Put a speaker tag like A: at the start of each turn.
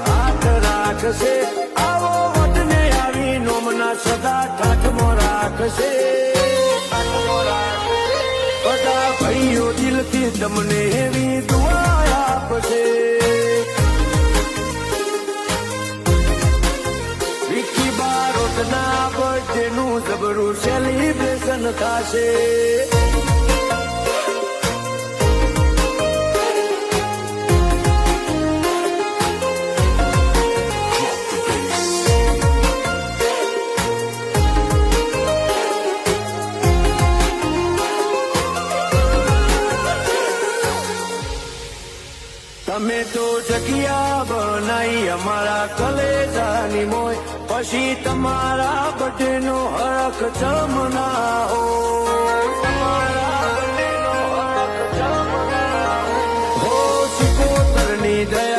A: હાથ રાખશે આવો વટને આવી નોમના સદા ઠાઠમો રાખશે બધા ભાઈઓ દિલથી તમને એવી દુઆ આપશે વિકી બારોટના બર્થડેનું જબરું સેલિબ્રેશન થશે તમે તો જગ્યા બનાવી અમારા કલેજાની મોય પછી તમારા બર્થડેનો હરખ ચમના હો સિકોતરની દયા